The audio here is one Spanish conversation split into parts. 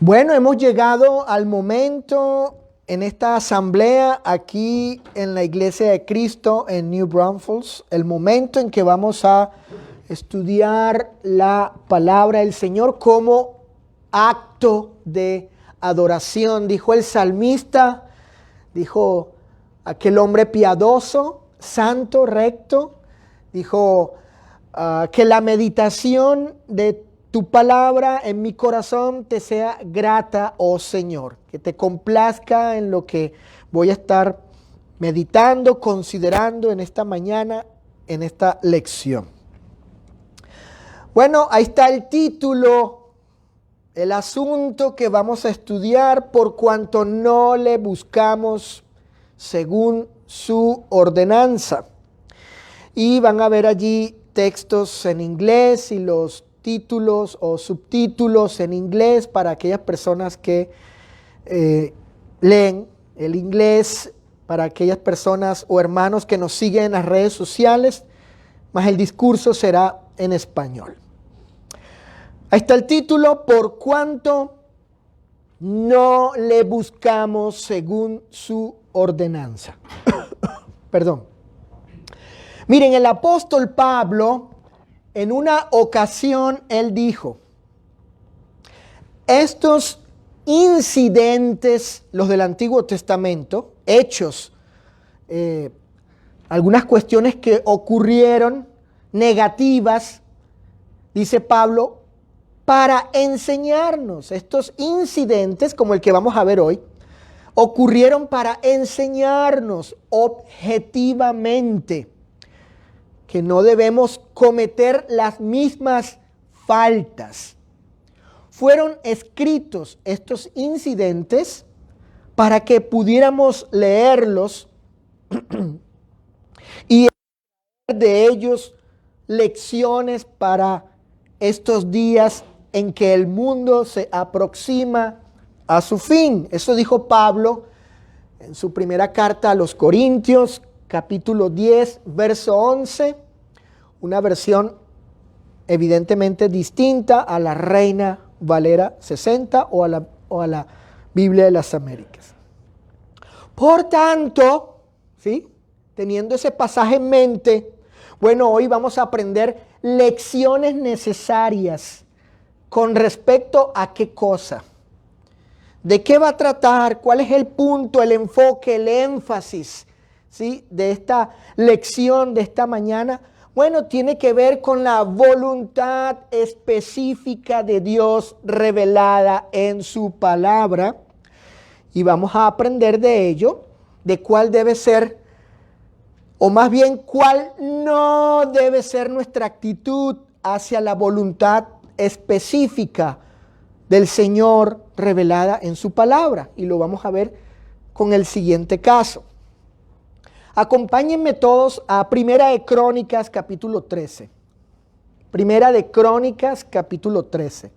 Bueno, hemos llegado al momento en esta asamblea aquí en la Iglesia de Cristo en New Braunfels, el momento en que vamos a estudiar la palabra del Señor como acto de adoración. Dijo el salmista, dijo aquel hombre piadoso, santo, recto, dijo que la meditación de tu palabra en mi corazón te sea grata, oh Señor, que te complazca en lo que voy a estar meditando, considerando en esta mañana, en esta lección. Bueno, ahí está el título, el asunto que vamos a estudiar, por cuanto no le buscamos según su ordenanza. Y van a ver allí textos en inglés y los títulos o subtítulos en inglés para aquellas personas que leen el inglés, para aquellas personas o hermanos que nos siguen en las redes sociales, más el discurso será en español. Ahí está el título, por cuanto no le buscamos según su ordenanza. Perdón. Miren, el apóstol Pablo, en una ocasión, él dijo, estos incidentes, los del Antiguo Testamento, hechos, algunas cuestiones que ocurrieron negativas, dice Pablo, para enseñarnos. Estos incidentes, como el que vamos a ver hoy, ocurrieron para enseñarnos objetivamente que no debemos cometer las mismas faltas. Fueron escritos estos incidentes para que pudiéramos leerlos y de ellos lecciones para estos días en que el mundo se aproxima a su fin. Eso dijo Pablo en su primera carta a los Corintios, capítulo 10, verso 11, una versión evidentemente distinta a la Reina Valera 60 o a la Biblia de las Américas. Por tanto, ¿sí?, teniendo ese pasaje en mente, bueno, hoy vamos a aprender lecciones necesarias con respecto a qué cosa. ¿De qué va a tratar? ¿Cuál es el punto, el enfoque, el énfasis, ¿sí?, de esta lección de esta mañana? Bueno, tiene que ver con la voluntad específica de Dios revelada en su palabra. Y vamos a aprender de ello, de cuál debe ser, o más bien cuál no debe ser nuestra actitud hacia la voluntad específica del Señor revelada en su palabra. Y lo vamos a ver con el siguiente caso. Acompáñenme todos a Primera de Crónicas, capítulo 13. Primera de Crónicas, capítulo 13.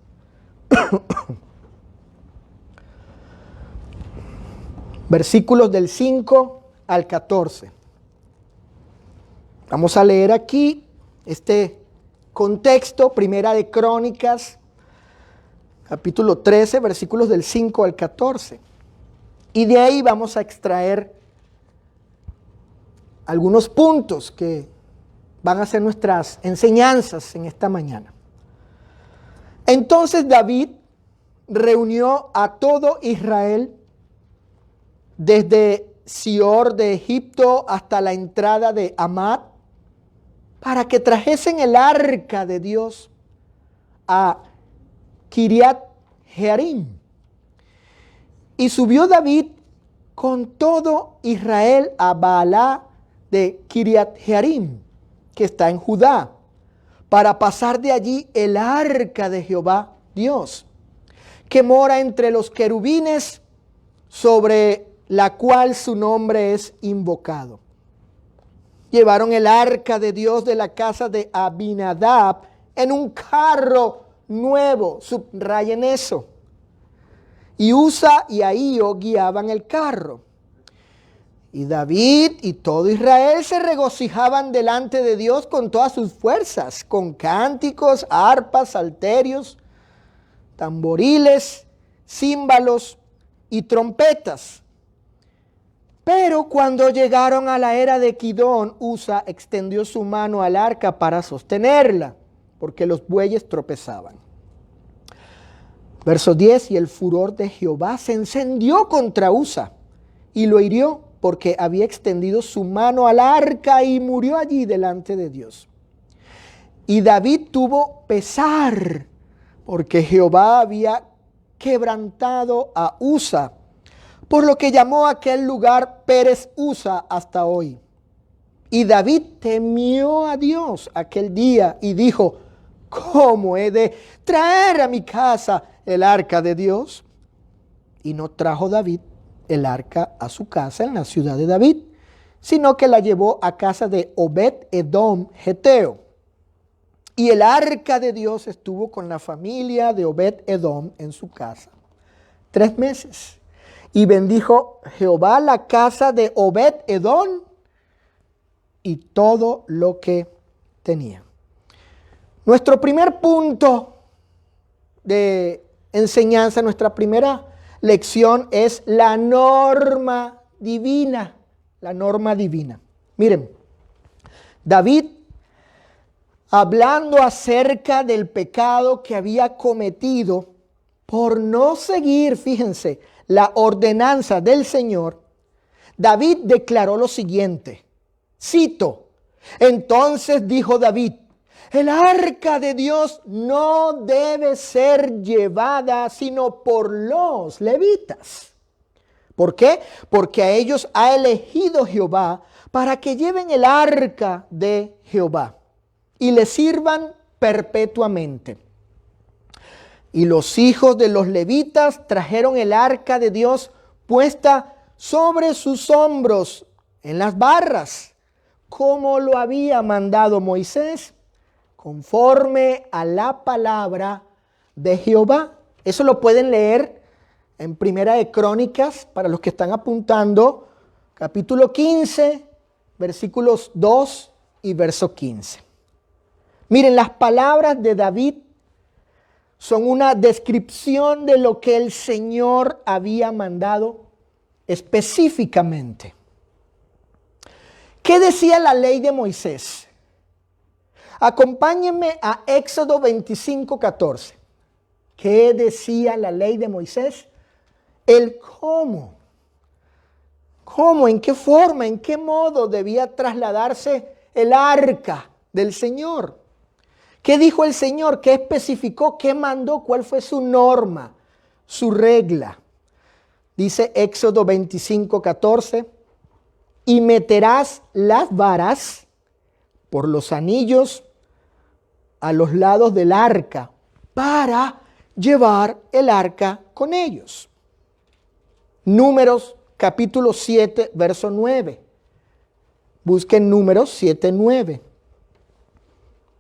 Versículos del 5 al 14. Vamos a leer aquí este contexto, Primera de Crónicas, capítulo 13, versículos del 5 al 14. Y de ahí vamos a extraer algunos puntos que van a ser nuestras enseñanzas en esta mañana. Entonces David reunió a todo Israel desde Sior de Egipto hasta la entrada de Amad para que trajesen el arca de Dios a Kiriat Jearim. Y subió David con todo Israel a Baalá de Kiriat Jearim, que está en Judá, para pasar de allí el arca de Jehová Dios, que mora entre los querubines, sobre la cual su nombre es invocado. Llevaron el arca de Dios de la casa de Abinadab en un carro nuevo, subrayen eso. Y Usa y Ahío guiaban el carro. Y David y todo Israel se regocijaban delante de Dios con todas sus fuerzas, con cánticos, arpas, salterios, tamboriles, címbalos y trompetas. Pero cuando llegaron a la era de Kidón, Usa extendió su mano al arca para sostenerla, porque los bueyes tropezaban. Verso 10, y el furor de Jehová se encendió contra Usa y lo hirió porque había extendido su mano al arca y murió allí delante de Dios. Y David tuvo pesar porque Jehová había quebrantado a Usa, por lo que llamó a aquel lugar Pérez Usa hasta hoy. Y David temió a Dios aquel día y dijo: ¿cómo he de traer a mi casa el arca de Dios? Y no trajo David el arca a su casa en la ciudad de David, sino que la llevó a casa de Obed-Edom Geteo. Y el arca de Dios estuvo con la familia de Obed-Edom en su casa 3 meses. Y bendijo Jehová la casa de Obed-Edom y todo lo que tenía. Nuestro primer punto de enseñanza, nuestra primera lección es la norma divina. La norma divina. Miren, David, hablando acerca del pecado que había cometido por no seguir, fíjense, la ordenanza del Señor, David declaró lo siguiente, cito: entonces dijo David, el arca de Dios no debe ser llevada sino por los levitas. ¿Por qué? Porque a ellos ha elegido Jehová para que lleven el arca de Jehová y le sirvan perpetuamente. Y los hijos de los levitas trajeron el arca de Dios puesta sobre sus hombros en las barras, como lo había mandado Moisés, conforme a la palabra de Jehová. Eso lo pueden leer en Primera de Crónicas, para los que están apuntando, capítulo 15, versículos 2 y verso 15. Miren, las palabras de David son una descripción de lo que el Señor había mandado específicamente. ¿Qué decía la ley de Moisés? Acompáñenme a Éxodo 25:14. ¿Qué decía la ley de Moisés? El cómo. ¿Cómo? ¿En qué forma? ¿En qué modo debía trasladarse el arca del Señor? ¿Qué dijo el Señor? ¿Qué especificó? ¿Qué mandó? ¿Cuál fue su norma? Su regla. Dice Éxodo 25:14. Y meterás las varas por los anillos a los lados del arca para llevar el arca con ellos. Números capítulo 7, verso 9. Busquen Números 7, 9.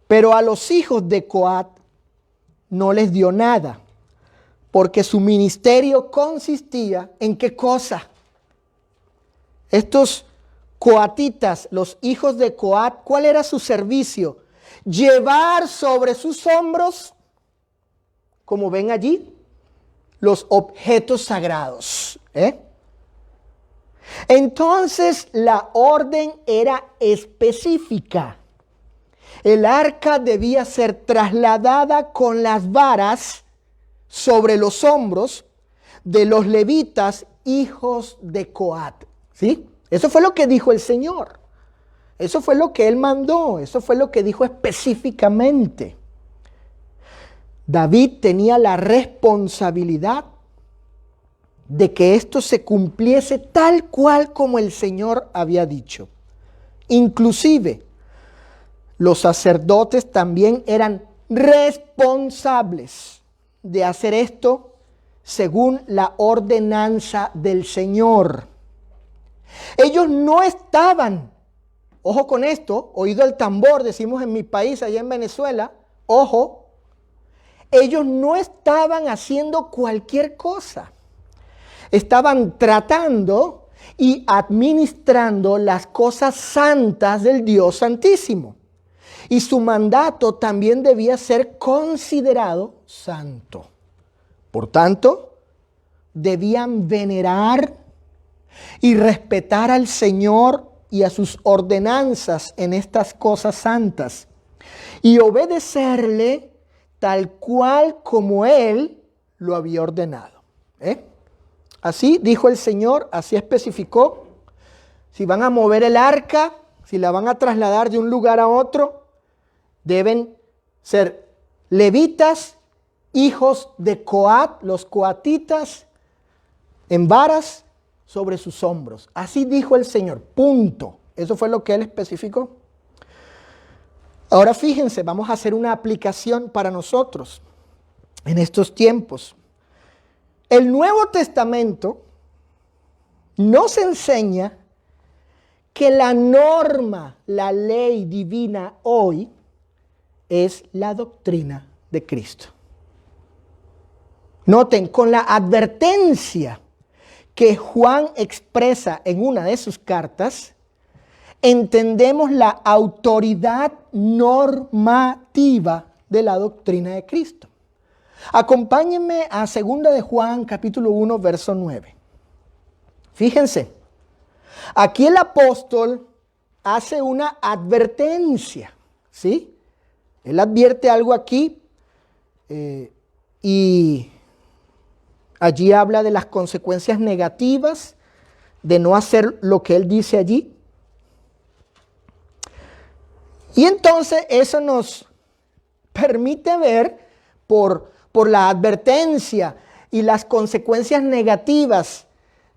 Pero a los hijos de Coat no les dio nada, porque su ministerio consistía en ¿qué cosa? Estos coatitas, los hijos de Coat, ¿cuál era su servicio? Llevar sobre sus hombros, como ven allí, los objetos sagrados. Entonces la orden era específica. El arca debía ser trasladada con las varas sobre los hombros de los levitas, hijos de Coat. ¿Sí? Eso fue lo que dijo el Señor. Eso fue lo que Él mandó. Eso fue lo que dijo específicamente. David tenía la responsabilidad de que esto se cumpliese tal cual como el Señor había dicho. Inclusive, los sacerdotes también eran responsables de hacer esto según la ordenanza del Señor. Ellos no estaban, ojo con esto, oído el tambor, decimos en mi país, allá en Venezuela, ojo, ellos no estaban haciendo cualquier cosa. Estaban tratando y administrando las cosas santas del Dios Santísimo. Y su mandato también debía ser considerado santo. Por tanto, debían venerar y respetar al Señor y a sus ordenanzas en estas cosas santas y obedecerle tal cual como Él lo había ordenado. Así dijo el Señor, así especificó. Si van a mover el arca, si la van a trasladar de un lugar a otro, deben ser levitas, hijos de Coat, los coatitas, en varas sobre sus hombros. Así dijo el Señor, punto. Eso fue lo que Él especificó. Ahora fíjense, vamos a hacer una aplicación para nosotros en estos tiempos. El Nuevo Testamento nos enseña que la norma, la ley divina hoy es la doctrina de Cristo. Noten, con la advertencia que Juan expresa en una de sus cartas, entendemos la autoridad normativa de la doctrina de Cristo. Acompáñenme a 2 de Juan, capítulo 1, verso 9. Fíjense, aquí el apóstol hace una advertencia, ¿sí? Él advierte algo aquí y allí habla de las consecuencias negativas de no hacer lo que él dice allí. Y entonces eso nos permite ver por la advertencia y las consecuencias negativas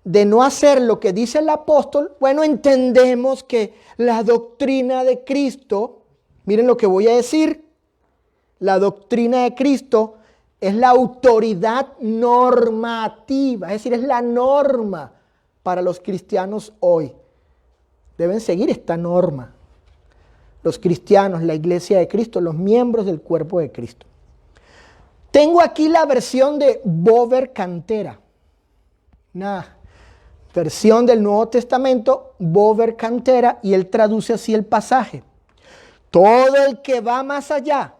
de no hacer lo que dice el apóstol, bueno, entendemos que la doctrina de Cristo, miren lo que voy a decir, la doctrina de Cristo es la autoridad normativa, es decir, es la norma para los cristianos hoy. Deben seguir esta norma. Los cristianos, la iglesia de Cristo, los miembros del cuerpo de Cristo. Tengo aquí la versión de Bover Cantera. Una versión del Nuevo Testamento, Bover Cantera, y él traduce así el pasaje. Todo el que va más allá,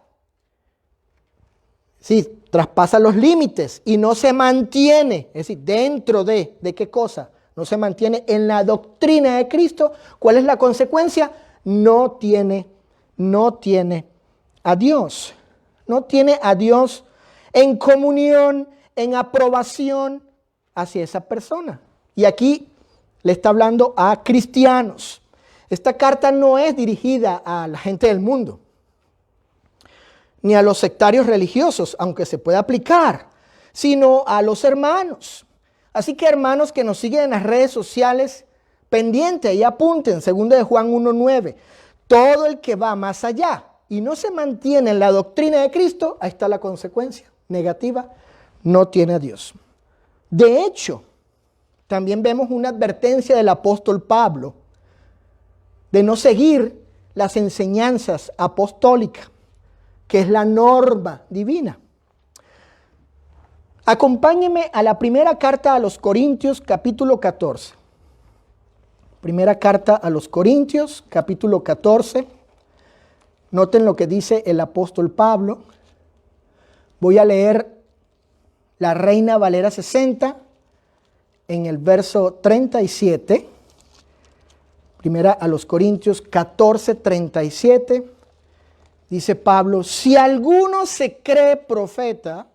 sí, traspasa los límites y no se mantiene, es decir, dentro ¿de qué cosa? No se mantiene en la doctrina de Cristo. ¿Cuál es la consecuencia? No tiene a Dios. No tiene a Dios en comunión, en aprobación hacia esa persona. Y aquí le está hablando a cristianos. Esta carta no es dirigida a la gente del mundo, ni a los sectarios religiosos, aunque se pueda aplicar, sino a los hermanos. Así que hermanos que nos siguen en las redes sociales, pendiente y apunten, 2 de Juan 1:9. Todo el que va más allá y no se mantiene en la doctrina de Cristo, ahí está la consecuencia negativa, no tiene a Dios. De hecho, también vemos una advertencia del apóstol Pablo de no seguir las enseñanzas apostólicas, que es la norma divina. Acompáñeme a la primera carta a los Corintios, capítulo 14. Primera carta a los Corintios, capítulo 14. Noten lo que dice el apóstol Pablo. Voy a leer la Reina Valera 60 en el verso 37. Primera a los Corintios 14, 37. Dice Pablo, si alguno se cree profeta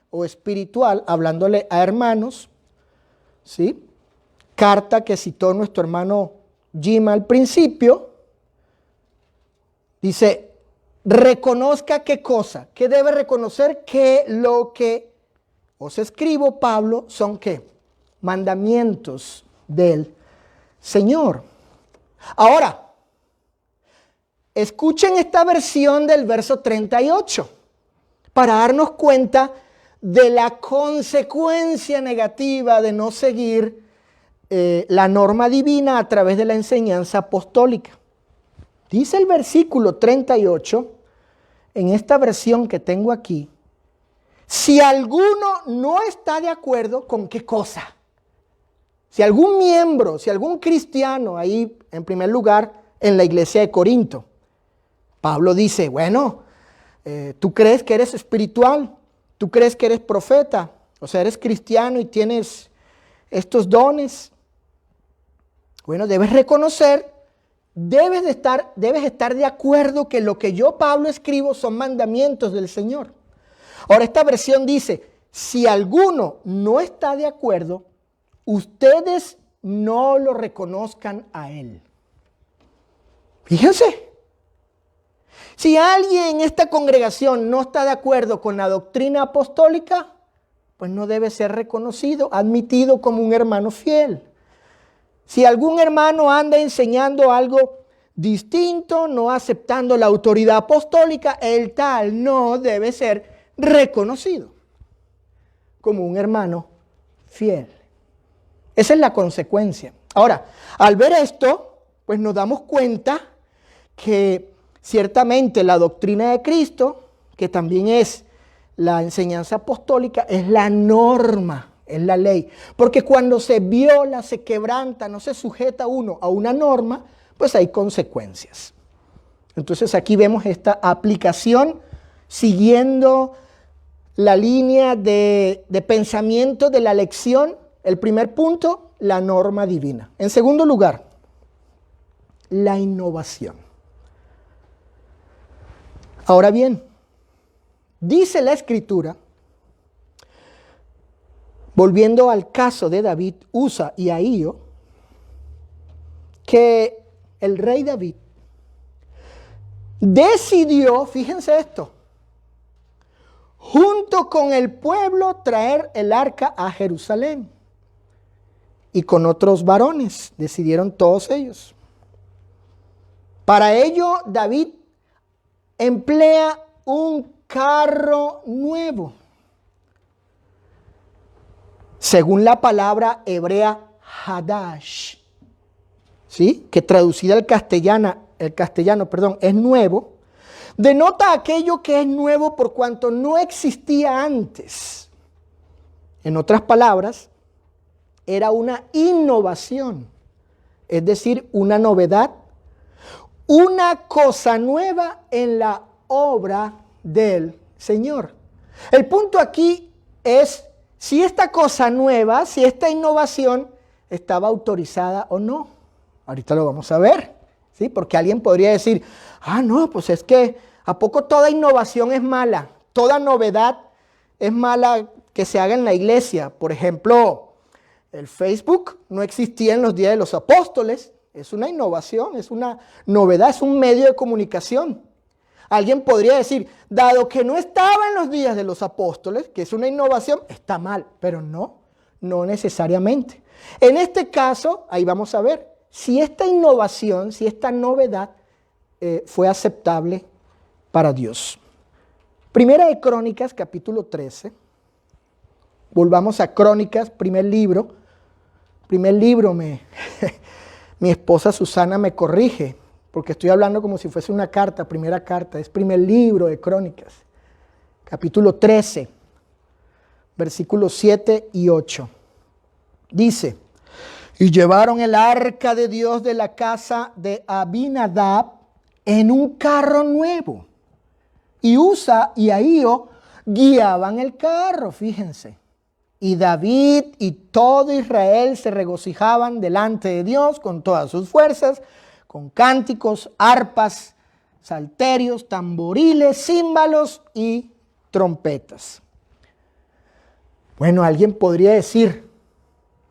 o espiritual, hablándole a hermanos, ¿sí? Carta que citó nuestro hermano Jim al principio, dice, reconozca qué cosa, ¿qué debe reconocer? Que lo que os escribo, Pablo, son ¿qué? Mandamientos del Señor. Ahora, escuchen esta versión del verso 38 para darnos cuenta de la consecuencia negativa de no seguir la norma divina a través de la enseñanza apostólica. Dice el versículo 38, en esta versión que tengo aquí, si alguno no está de acuerdo con qué cosa. Si algún miembro, si algún cristiano ahí, en primer lugar, en la iglesia de Corinto, Pablo dice, bueno, tú crees que eres espiritual, tú crees que eres profeta, O sea, eres cristiano y tienes estos dones. Bueno, debes reconocer, debes estar de acuerdo que lo que yo, Pablo, escribo son mandamientos del Señor. Ahora, esta versión dice, si alguno no está de acuerdo, ustedes no lo reconozcan a él. Fíjense. Si alguien en esta congregación no está de acuerdo con la doctrina apostólica, pues no debe ser reconocido, admitido como un hermano fiel. Si algún hermano anda enseñando algo distinto, no aceptando la autoridad apostólica, el tal no debe ser reconocido como un hermano fiel. Esa es la consecuencia. Ahora, al ver esto, pues nos damos cuenta que ciertamente la doctrina de Cristo, que también es la enseñanza apostólica, es la norma, es la ley. Porque cuando se viola, se quebranta, no se sujeta uno a una norma, pues hay consecuencias. Entonces aquí vemos esta aplicación siguiendo la línea de pensamiento de la lección. El primer punto, la norma divina. En segundo lugar, la innovación. Ahora bien, dice la Escritura, volviendo al caso de David, Usa y Ahío, que el rey David decidió, fíjense esto, junto con el pueblo traer el arca a Jerusalén. Y con otros varones, decidieron todos ellos. Para ello, David emplea un carro nuevo. Según la palabra hebrea hadash, ¿sí? Que traducida al castellano, es nuevo, denota aquello que es nuevo por cuanto no existía antes. En otras palabras, era una innovación, es decir, una novedad, una cosa nueva en la obra del Señor. El punto aquí es si esta cosa nueva, si esta innovación estaba autorizada o no. Ahorita lo vamos a ver, ¿sí? Porque alguien podría decir, no, pues es que ¿a poco toda innovación es mala? Toda novedad es mala que se haga en la iglesia. Por ejemplo, el Facebook no existía en los días de los apóstoles. Es una innovación, es una novedad, es un medio de comunicación. Alguien podría decir, dado que no estaba en los días de los apóstoles, que es una innovación, está mal, pero no necesariamente. En este caso, ahí vamos a ver, si esta innovación, si esta novedad fue aceptable para Dios. Primera de Crónicas, capítulo 13. Volvamos a Crónicas, primer libro. Mi esposa Susana me corrige, porque estoy hablando como si fuese una carta, primera carta, es primer libro de Crónicas, capítulo 13, versículos 7 y 8. Dice, y llevaron el arca de Dios de la casa de Abinadab en un carro nuevo, y Usa y Ahío guiaban el carro, fíjense. Y David y todo Israel se regocijaban delante de Dios con todas sus fuerzas, con cánticos, arpas, salterios, tamboriles, címbalos y trompetas. Bueno, alguien podría decir,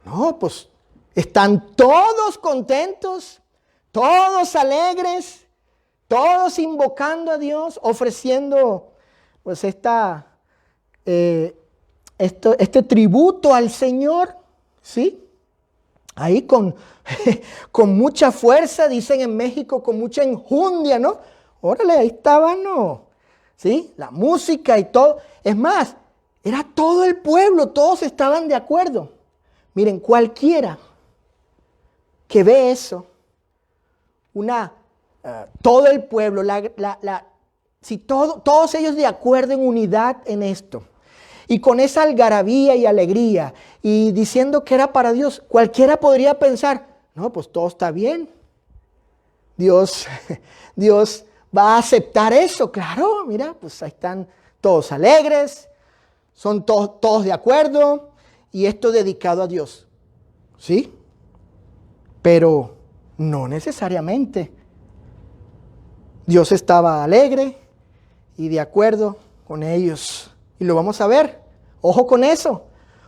no, pues están todos contentos, todos alegres, todos invocando a Dios, ofreciendo pues este tributo al Señor, ¿sí? Ahí con mucha fuerza, dicen en México, con mucha enjundia, ¿no? Órale, ahí estaban, ¿no? ¿Sí? La música y todo. Es más, era todo el pueblo, todos estaban de acuerdo. Miren, cualquiera que ve eso, todo el pueblo, todos ellos de acuerdo en unidad en esto, y con esa algarabía y alegría, y diciendo que era para Dios, cualquiera podría pensar, no, pues todo está bien. Dios va a aceptar eso, claro, mira, pues ahí están todos alegres, son todos de acuerdo y esto dedicado a Dios. ¿Sí? Pero no necesariamente. Dios estaba alegre y de acuerdo con ellos. Y lo vamos a ver. Ojo con eso.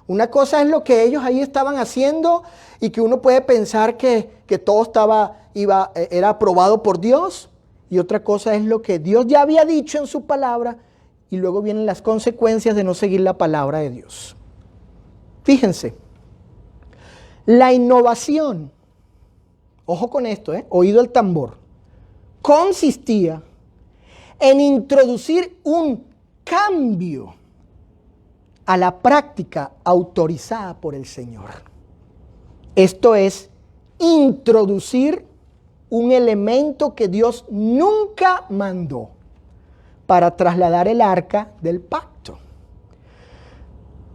Una cosa es lo que ellos ahí estaban haciendo y que uno puede pensar que todo era aprobado por Dios. Y otra cosa es lo que Dios ya había dicho en su palabra y luego vienen las consecuencias de no seguir la palabra de Dios. Fíjense, la innovación, ojo con esto, oído el tambor, consistía en introducir un cambio a la práctica autorizada por el Señor. Esto es, introducir un elemento que Dios nunca mandó para trasladar el arca del pacto.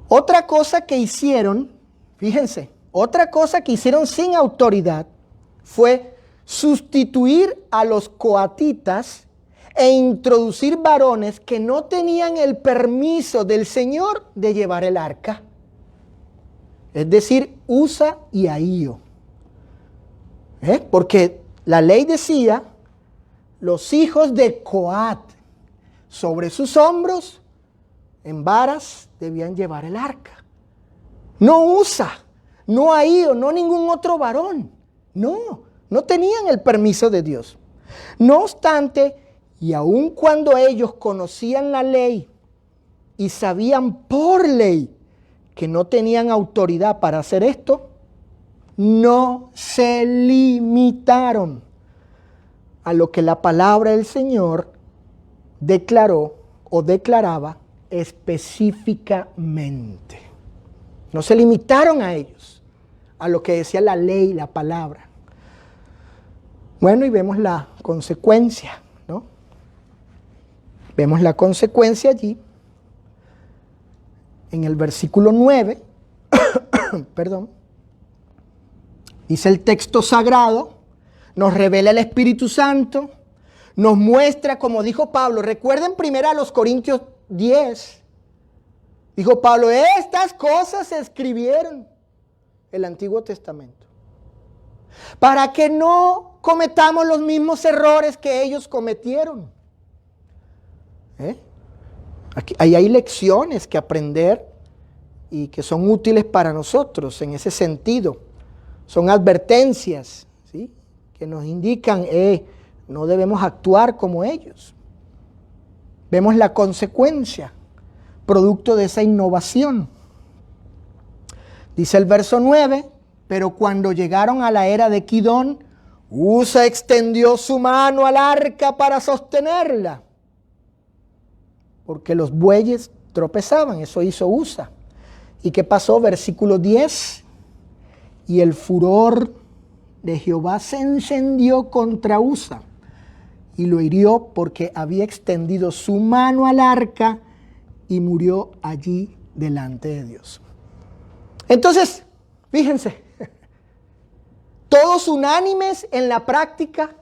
Otra cosa que hicieron, fíjense, otra cosa que hicieron sin autoridad fue sustituir a los coatitas e introducir varones que no tenían el permiso del Señor de llevar el arca. Es decir, Usa y Ahío. Porque la ley decía, los hijos de Coat sobre sus hombros en varas debían llevar el arca. No Usa, no Ahío, no ningún otro varón. No tenían el permiso de Dios. No obstante, y aun cuando ellos conocían la ley y sabían por ley que no tenían autoridad para hacer esto, no se limitaron a lo que la palabra del Señor declaró o declaraba específicamente. No se limitaron a ellos, a lo que decía la ley, la palabra. Bueno, y vemos la consecuencia, ¿no? Vemos la consecuencia allí, en el versículo 9, perdón, dice el texto sagrado, nos revela el Espíritu Santo, nos muestra, como dijo Pablo, recuerden primero a los Corintios 10, dijo Pablo, estas cosas se escribieron en el Antiguo Testamento, para que no cometamos los mismos errores que ellos cometieron. Ahí hay lecciones que aprender y que son útiles para nosotros en ese sentido. Son advertencias, ¿sí?, que nos indican, no debemos actuar como ellos. Vemos la consecuencia, producto de esa innovación. Dice el verso 9, pero cuando llegaron a la era de Kidón, Usa extendió su mano al arca para sostenerla, porque los bueyes tropezaban, eso hizo Usa. ¿Y qué pasó? Versículo 10, y el furor de Jehová se encendió contra Usa y lo hirió porque había extendido su mano al arca y murió allí delante de Dios. Entonces, fíjense, todos unánimes en la práctica,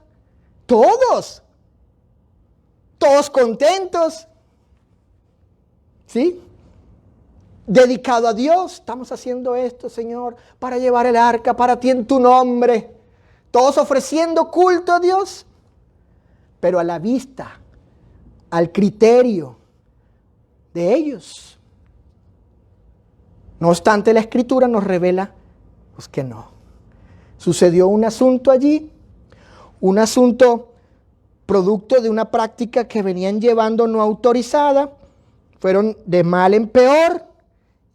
todos contentos, ¿sí? Dedicado a Dios, estamos haciendo esto, Señor, para llevar el arca para ti en tu nombre. Todos ofreciendo culto a Dios, pero a la vista, al criterio de ellos. No obstante, la Escritura nos revela pues, que no. Sucedió un asunto allí, un asunto producto de una práctica que venían llevando no autorizada, fueron de mal en peor,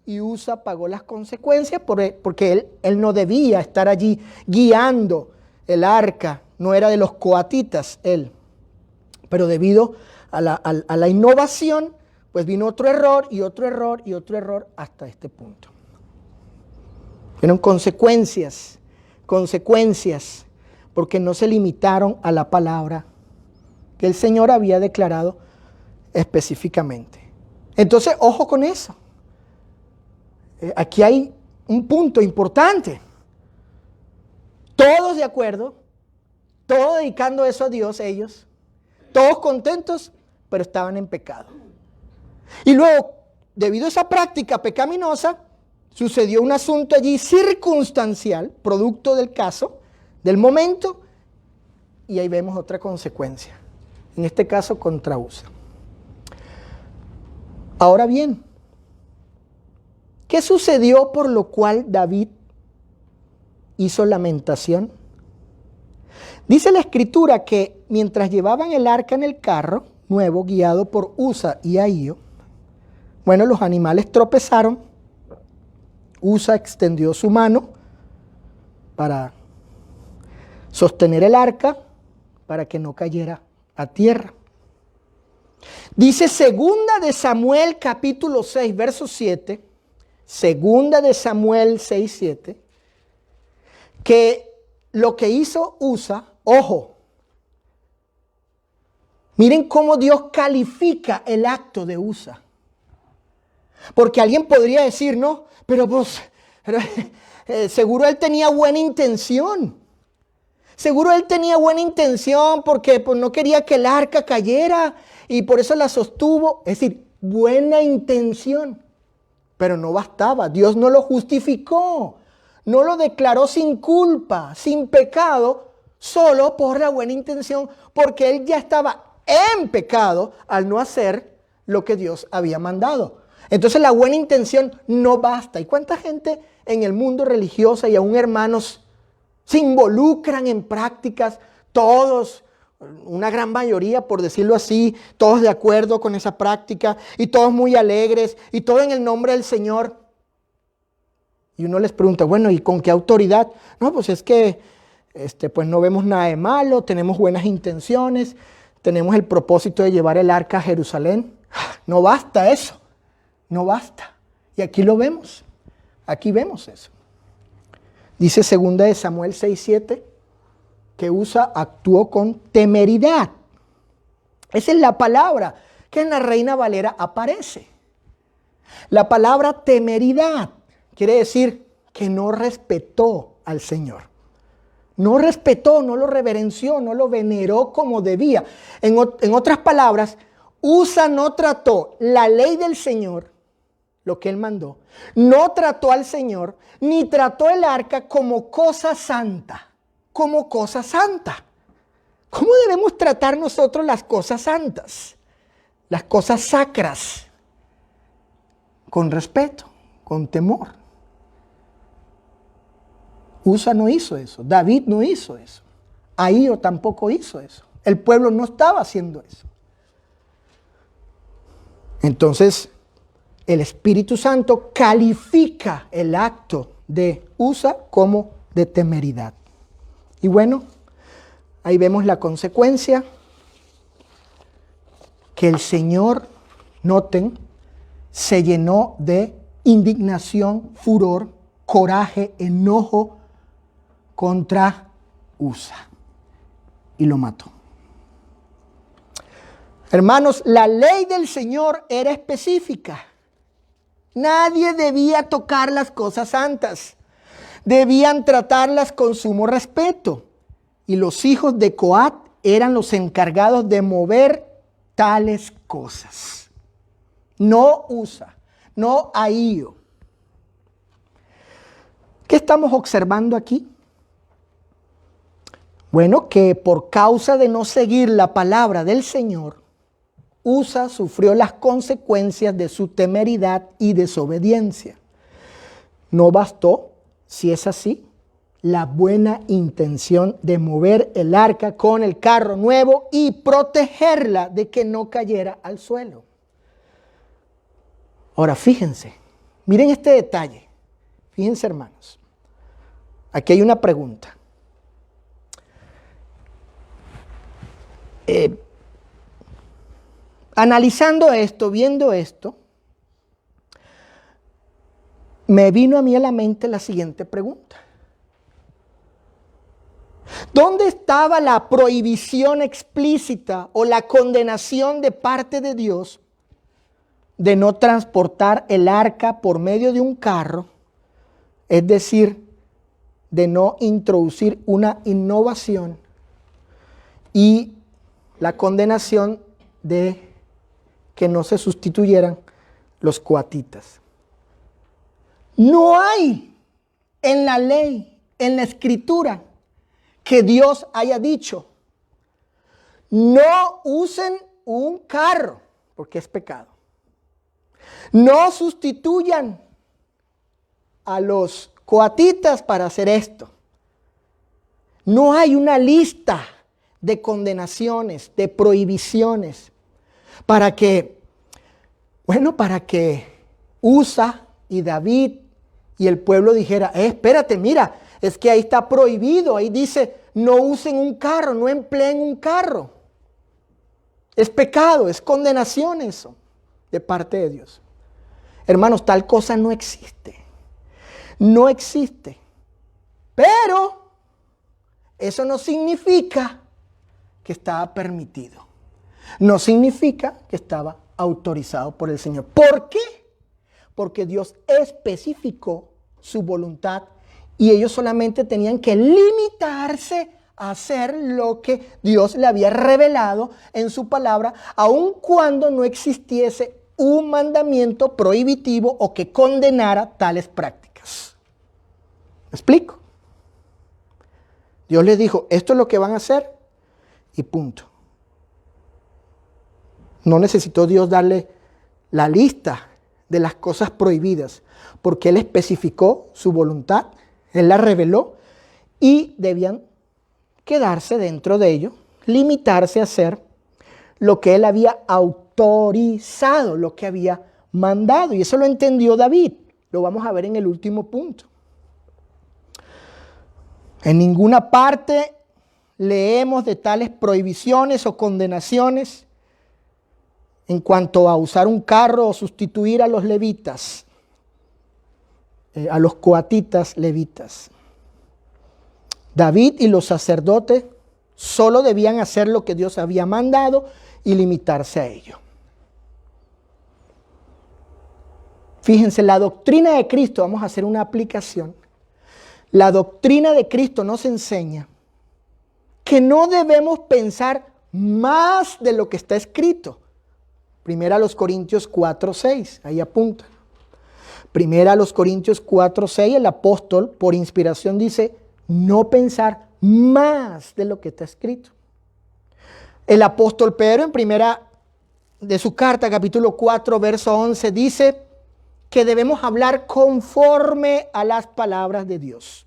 y Usa pagó las consecuencias porque él no debía estar allí guiando el arca, no era de los coatitas él. Pero debido a la innovación, pues vino otro error y otro error y otro error hasta este punto. Fueron consecuencias, porque no se limitaron a la palabra que el Señor había declarado específicamente. Entonces, ojo con eso. Aquí hay un punto importante. Todos de acuerdo, todos dedicando eso a Dios, ellos, todos contentos, pero estaban en pecado. Y luego debido a esa práctica pecaminosa, sucedió un asunto allí circunstancial, producto del caso, del momento, y ahí vemos otra consecuencia. En este caso, contra Usa. Ahora bien, ¿qué sucedió por lo cual David hizo lamentación? Dice la Escritura que mientras llevaban el arca en el carro nuevo, guiado por Usa y Ahío, bueno, los animales tropezaron. Usa extendió su mano para sostener el arca, para que no cayera a tierra. Dice segunda de Samuel capítulo 6, verso 7, segunda de Samuel 6, 7, que lo que hizo Usa, ojo, miren cómo Dios califica el acto de Usa. Porque alguien podría decir, no, pero seguro él tenía buena intención. Seguro él tenía buena intención porque pues, no quería que el arca cayera y por eso la sostuvo. Es decir, buena intención. Pero no bastaba. Dios no lo justificó. No lo declaró sin culpa, sin pecado, solo por la buena intención. Porque él ya estaba en pecado al no hacer lo que Dios había mandado. Entonces la buena intención no basta. ¿Y cuánta gente en el mundo religioso y aún hermanos se involucran en prácticas? Todos, una gran mayoría, por decirlo así, todos de acuerdo con esa práctica y todos muy alegres y todo en el nombre del Señor. Y uno les pregunta, bueno, ¿y con qué autoridad? No, pues es que pues no vemos nada de malo, tenemos buenas intenciones, tenemos el propósito de llevar el arca a Jerusalén. No basta eso. No basta. Y aquí lo vemos. Aquí vemos eso. Dice segunda de Samuel 6:7 que Usa actuó con temeridad. Esa es la palabra que en la Reina Valera aparece. La palabra temeridad quiere decir que no respetó al Señor. No respetó, no lo reverenció, no lo veneró como debía. En otras palabras, Usa no trató la ley del Señor, lo que él mandó, no trató al Señor, ni trató el arca como cosa santa, como cosa santa. ¿Cómo debemos tratar nosotros las cosas santas? Las cosas sacras, con respeto, con temor. Usa no hizo eso, David no hizo eso, Ahío tampoco hizo eso, el pueblo no estaba haciendo eso. Entonces, el Espíritu Santo califica el acto de Usa como de temeridad. Y bueno, ahí vemos la consecuencia, que el Señor, noten, se llenó de indignación, furor, coraje, enojo contra Usa y lo mató. Hermanos, la ley del Señor era específica. Nadie debía tocar las cosas santas. Debían tratarlas con sumo respeto. Y los hijos de Coat eran los encargados de mover tales cosas. No Usa, no Ahío. ¿Qué estamos observando aquí? Bueno, que por causa de no seguir la palabra del Señor, Usa sufrió las consecuencias de su temeridad y desobediencia. No bastó, si es así, la buena intención de mover el arca con el carro nuevo y protegerla de que no cayera al suelo. Ahora, fíjense, miren este detalle. Fíjense, hermanos. Aquí hay una pregunta. Analizando esto, viendo esto, me vino a mí a la mente la siguiente pregunta. ¿Dónde estaba la prohibición explícita o la condenación de parte de Dios de no transportar el arca por medio de un carro? Es decir, de no introducir una innovación, y la condenación de que no se sustituyeran los coatitas. No hay en la ley, en la escritura, que Dios haya dicho, no usen un carro, porque es pecado. No sustituyan a los coatitas para hacer esto. No hay una lista de condenaciones, de prohibiciones, para que Usa y David y el pueblo dijera, espérate, mira, es que ahí está prohibido, ahí dice, no usen un carro, no empleen un carro. Es pecado, es condenación eso, de parte de Dios. Hermanos, tal cosa no existe. No existe. Pero eso no significa que estaba permitido. No significa que estaba autorizado por el Señor. ¿Por qué? Porque Dios especificó su voluntad y ellos solamente tenían que limitarse a hacer lo que Dios le había revelado en su palabra, aun cuando no existiese un mandamiento prohibitivo o que condenara tales prácticas. ¿Me explico? Dios les dijo, esto es lo que van a hacer y punto. No necesitó Dios darle la lista de las cosas prohibidas, porque Él especificó su voluntad, Él la reveló y debían quedarse dentro de ello, limitarse a hacer lo que Él había autorizado, lo que había mandado. Y eso lo entendió David. Lo vamos a ver en el último punto. En ninguna parte leemos de tales prohibiciones o condenaciones en cuanto a usar un carro o sustituir a los levitas, a los coatitas levitas. David y los sacerdotes solo debían hacer lo que Dios había mandado y limitarse a ello. Fíjense, la doctrina de Cristo, vamos a hacer una aplicación. La doctrina de Cristo nos enseña que no debemos pensar más de lo que está escrito. Primera a los Corintios 4:6, ahí apunta. Primera a los Corintios 4:6, el apóstol por inspiración dice, no pensar más de lo que está escrito. El apóstol Pedro en primera de su carta, capítulo 4, verso 11, dice que debemos hablar conforme a las palabras de Dios.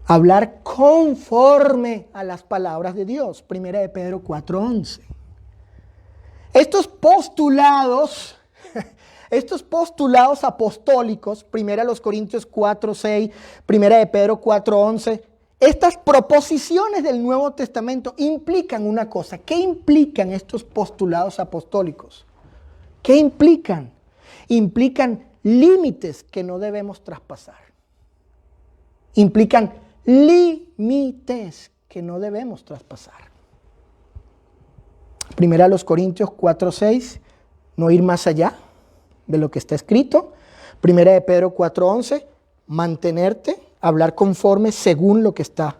Hablar conforme a las palabras de Dios. Primera de Pedro 4:11. Estos postulados apostólicos, primera de los Corintios 4:6, primera de Pedro 4:11, estas proposiciones del Nuevo Testamento implican una cosa. ¿Qué implican estos postulados apostólicos? ¿Qué implican? Implican límites que no debemos traspasar. Implican límites que no debemos traspasar. Primera a los Corintios 4:6, no ir más allá de lo que está escrito. Primera de Pedro 4:11, mantenerte, hablar conforme según lo que está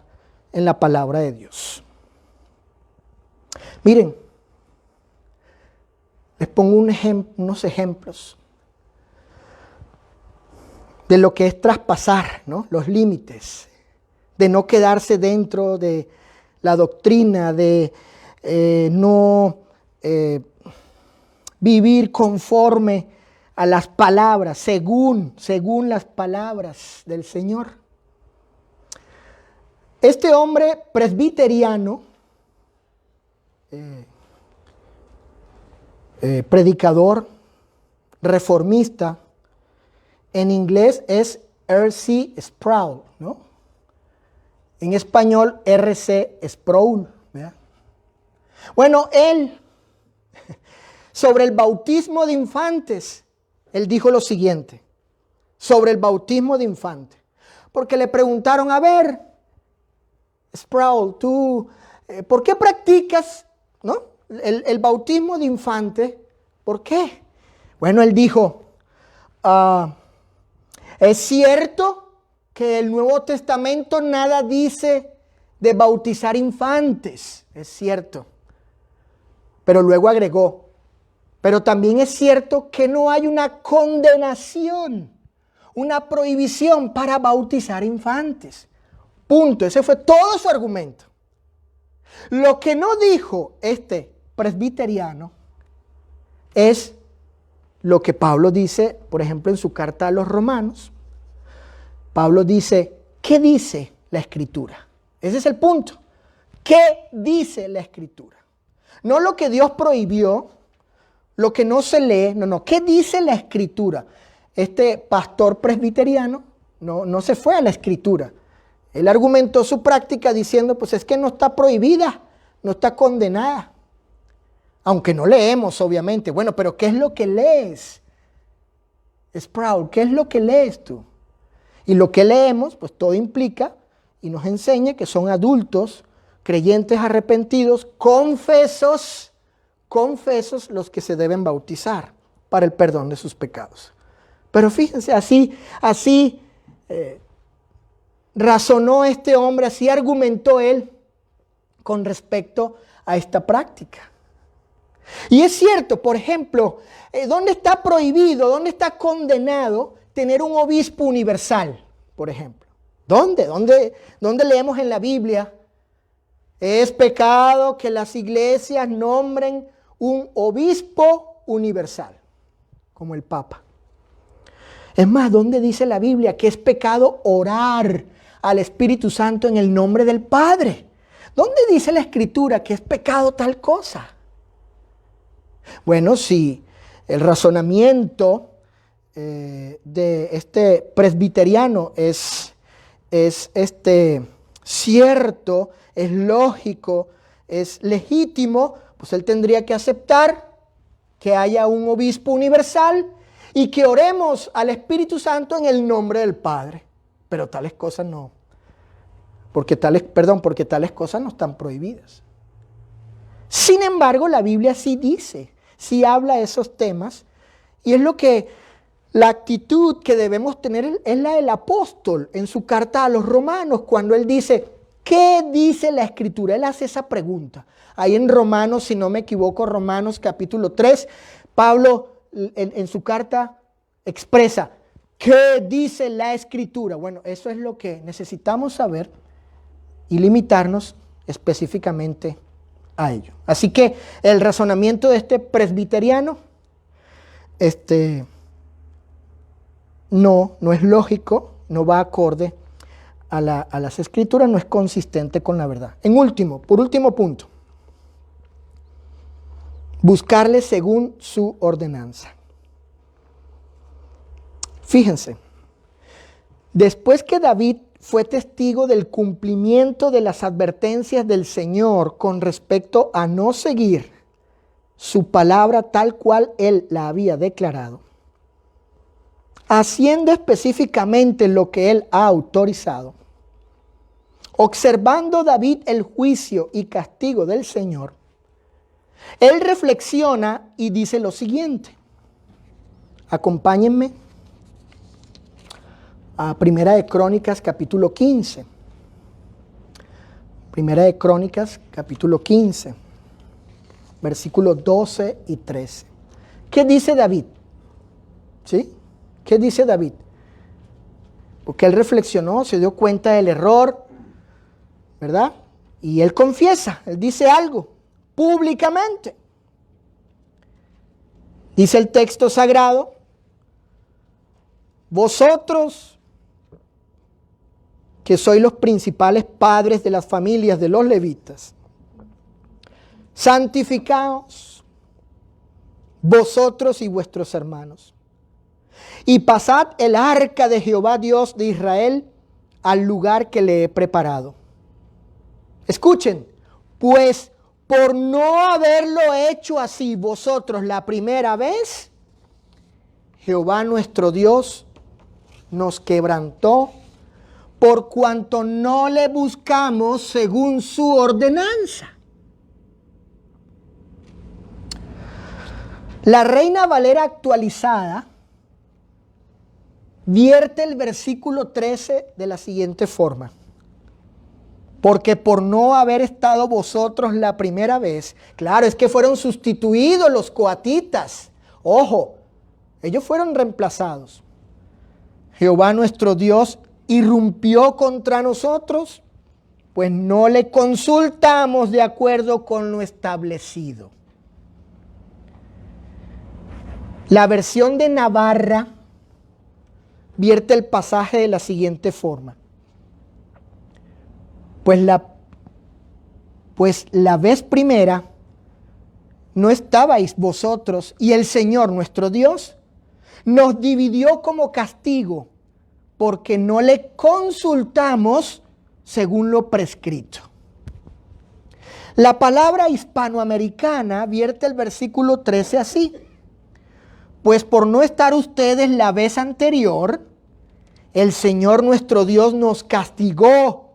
en la palabra de Dios. Miren, les pongo unos ejemplos de lo que es traspasar, ¿no? Los límites, de no quedarse dentro de la doctrina, de no vivir conforme a las palabras, según las palabras del Señor. Este hombre presbiteriano, predicador, reformista, en inglés es R.C. Sproul, ¿no? En español, R.C. Sproul, ¿verdad? Bueno, él, sobre el bautismo de infantes, él dijo lo siguiente, sobre el bautismo de infantes, porque le preguntaron, a ver, Sproul, tú, ¿por qué practicas, ¿no? el bautismo de infante? ¿Por qué? Bueno, él dijo, es cierto que el Nuevo Testamento nada dice de bautizar infantes, es cierto, pero luego agregó, Pero también es cierto que no hay una condenación, una prohibición para bautizar infantes. Punto. Ese fue todo su argumento. Lo que no dijo este presbiteriano es lo que Pablo dice, por ejemplo, en su carta a los Romanos. Pablo dice, ¿qué dice la Escritura? Ese es el punto. ¿Qué dice la Escritura? No lo que Dios prohibió, lo que no se lee, no. ¿Qué dice la Escritura? Este pastor presbiteriano no se fue a la Escritura. Él argumentó su práctica diciendo, pues es que no está prohibida, no está condenada. Aunque no leemos, obviamente. Bueno, pero ¿qué es lo que lees? Sproul, ¿qué es lo que lees tú? Y lo que leemos, pues todo implica y nos enseña que son adultos, creyentes arrepentidos, confesos los que se deben bautizar para el perdón de sus pecados. Pero fíjense, así razonó este hombre, así argumentó él con respecto a esta práctica. Y es cierto, por ejemplo, ¿dónde está prohibido, dónde está condenado tener un obispo universal, por ejemplo? ¿Dónde leemos en la Biblia? Es pecado que las iglesias nombren un obispo universal, como el Papa. Es más, ¿dónde dice la Biblia que es pecado orar al Espíritu Santo en el nombre del Padre? ¿Dónde dice la Escritura que es pecado tal cosa? Bueno, si el razonamiento de este presbiteriano es cierto, es lógico, es legítimo, pues él tendría que aceptar que haya un obispo universal y que oremos al Espíritu Santo en el nombre del Padre. Pero tales cosas no, porque tales cosas no están prohibidas. Sin embargo, la Biblia sí dice, sí habla de esos temas, y es lo que la actitud que debemos tener es la del apóstol en su carta a los Romanos, cuando él dice, ¿qué dice la Escritura? Él hace esa pregunta. Ahí en Romanos, si no me equivoco, Romanos capítulo 3, Pablo en su carta expresa, ¿qué dice la Escritura? Bueno, eso es lo que necesitamos saber y limitarnos específicamente a ello. Así que el razonamiento de este presbiteriano no es lógico, no va acorde a las Escrituras, no es consistente con la verdad. Por último punto, buscarle según su ordenanza. Fíjense, después que David fue testigo del cumplimiento de las advertencias del Señor con respecto a no seguir su palabra tal cual él la había declarado, haciendo específicamente lo que él ha autorizado, observando David el juicio y castigo del Señor, él reflexiona y dice lo siguiente. Acompáñenme a Primera de Crónicas capítulo 15. Primera de Crónicas capítulo 15, versículos 12 y 13. ¿Qué dice David? ¿Sí? ¿Qué dice David? Porque él reflexionó, se dio cuenta del error, ¿verdad? Y él confiesa, él dice algo públicamente. Dice el texto sagrado, vosotros que sois los principales padres de las familias de los levitas, santificaos vosotros y vuestros hermanos, y pasad el arca de Jehová Dios de Israel al lugar que le he preparado. Escuchen, pues por no haberlo hecho así vosotros la primera vez, Jehová nuestro Dios nos quebrantó por cuanto no le buscamos según su ordenanza. La Reina Valera actualizada vierte el versículo 13 de la siguiente forma. Porque por no haber estado vosotros la primera vez, claro, es que fueron sustituidos los coatitas. Ojo, ellos fueron reemplazados. Jehová nuestro Dios irrumpió contra nosotros, pues no le consultamos de acuerdo con lo establecido. La versión de Navarra vierte el pasaje de la siguiente forma. Pues la vez primera no estabais vosotros y el Señor nuestro Dios nos dividió como castigo porque no le consultamos según lo prescrito. La palabra hispanoamericana vierte el versículo 13 así. Pues por no estar ustedes la vez anterior, el Señor nuestro Dios nos castigó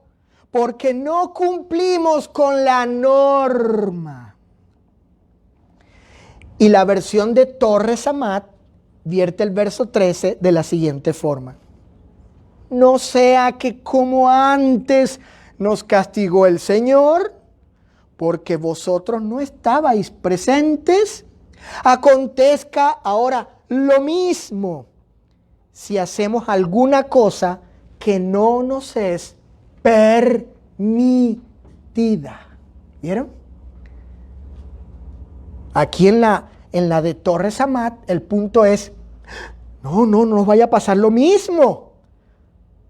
porque no cumplimos con la norma. Y la versión de Torres Amat vierte el verso 13 de la siguiente forma. No sea que como antes nos castigó el Señor, porque vosotros no estabais presentes, acontezca ahora lo mismo si hacemos alguna cosa que no nos es permitida. ¿Vieron? Aquí en la de Torres Amat el punto es, no nos vaya a pasar lo mismo,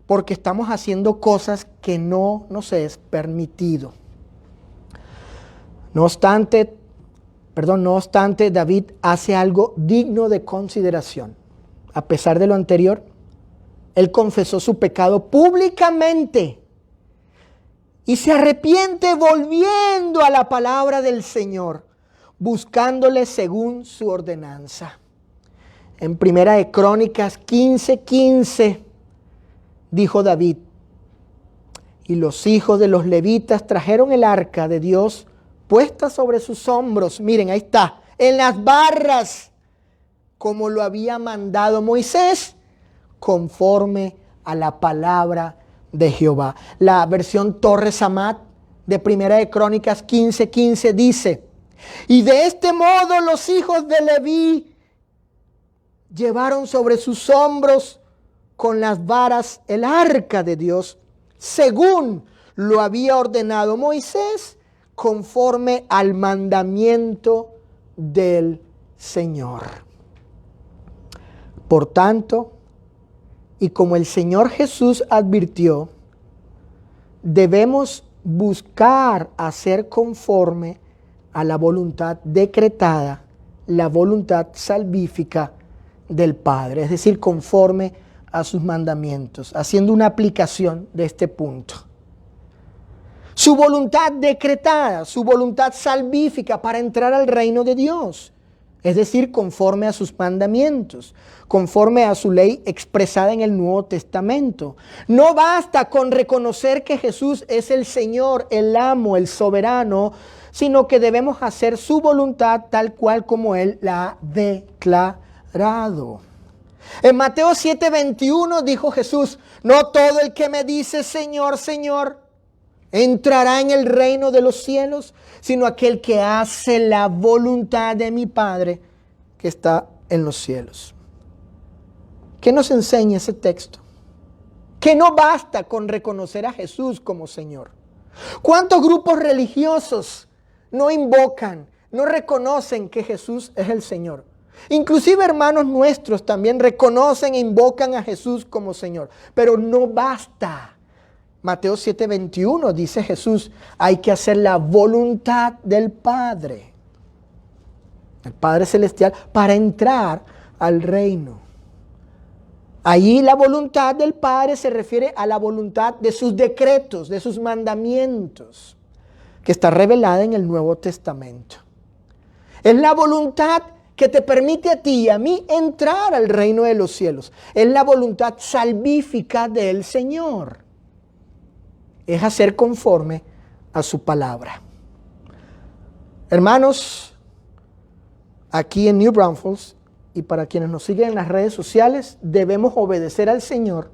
porque estamos haciendo cosas que no nos es permitido. No obstante, David hace algo digno de consideración. A pesar de lo anterior, él confesó su pecado públicamente y se arrepiente volviendo a la palabra del Señor, buscándole según su ordenanza. En Primera de Crónicas 15:15 dijo David: y los hijos de los levitas trajeron el arca de Dios puesta sobre sus hombros, miren, ahí está, en las barras, como lo había mandado Moisés, conforme a la palabra de Jehová. La versión Torres Amat de Primera de Crónicas 15:15 dice: y de este modo los hijos de Leví llevaron sobre sus hombros con las varas el arca de Dios, según lo había ordenado Moisés, conforme al mandamiento del Señor. Por tanto, y como el Señor Jesús advirtió, debemos buscar hacer conforme a la voluntad decretada, la voluntad salvífica del Padre, es decir, conforme a sus mandamientos, haciendo una aplicación de este punto. Su voluntad decretada, su voluntad salvífica para entrar al reino de Dios, es decir, conforme a sus mandamientos, conforme a su ley expresada en el Nuevo Testamento. No basta con reconocer que Jesús es el Señor, el amo, el soberano, sino que debemos hacer su voluntad tal cual como Él la ha declarado. En Mateo 7:21 dijo Jesús: no todo el que me dice Señor, Señor, entrará en el reino de los cielos, sino aquel que hace la voluntad de mi Padre que está en los cielos. ¿Qué nos enseña ese texto? Que no basta con reconocer a Jesús como Señor. ¿Cuántos grupos religiosos no invocan, no reconocen que Jesús es el Señor? Inclusive hermanos nuestros también reconocen e invocan a Jesús como Señor, pero no basta. Mateo 7:21 dice Jesús: hay que hacer la voluntad del Padre, el Padre Celestial, para entrar al reino. Allí la voluntad del Padre se refiere a la voluntad de sus decretos, de sus mandamientos, que está revelada en el Nuevo Testamento. Es la voluntad que te permite a ti y a mí entrar al reino de los cielos. Es la voluntad salvífica del Señor. Es hacer conforme a su palabra. Hermanos, aquí en New Braunfels y para quienes nos siguen en las redes sociales, debemos obedecer al Señor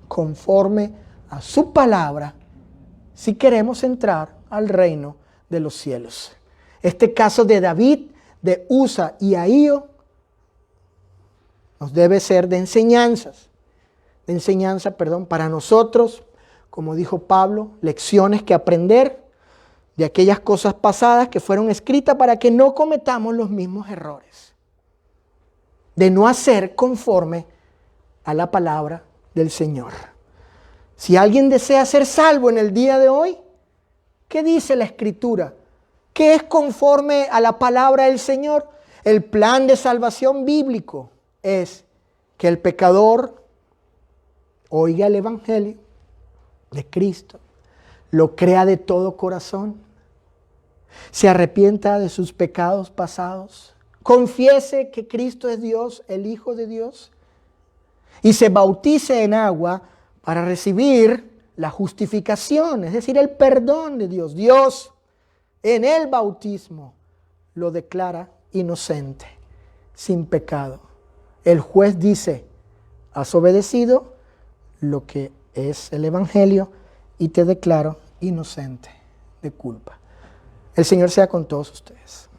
conforme a su palabra si queremos entrar al reino de los cielos. Este caso de David, de Usa y Ahío nos debe ser de enseñanza, para nosotros, como dijo Pablo, lecciones que aprender de aquellas cosas pasadas que fueron escritas para que no cometamos los mismos errores, de no hacer conforme a la palabra del Señor. Si alguien desea ser salvo en el día de hoy, ¿qué dice la Escritura? ¿Qué es conforme a la palabra del Señor? El plan de salvación bíblico es que el pecador oiga el Evangelio de Cristo, lo crea de todo corazón, se arrepienta de sus pecados pasados, confiese que Cristo es Dios, el Hijo de Dios, y se bautice en agua para recibir la justificación, es decir, el perdón de Dios. Dios en el bautismo lo declara inocente, sin pecado. El juez dice: has obedecido lo que es el Evangelio y te declaro inocente de culpa. El Señor sea con todos ustedes.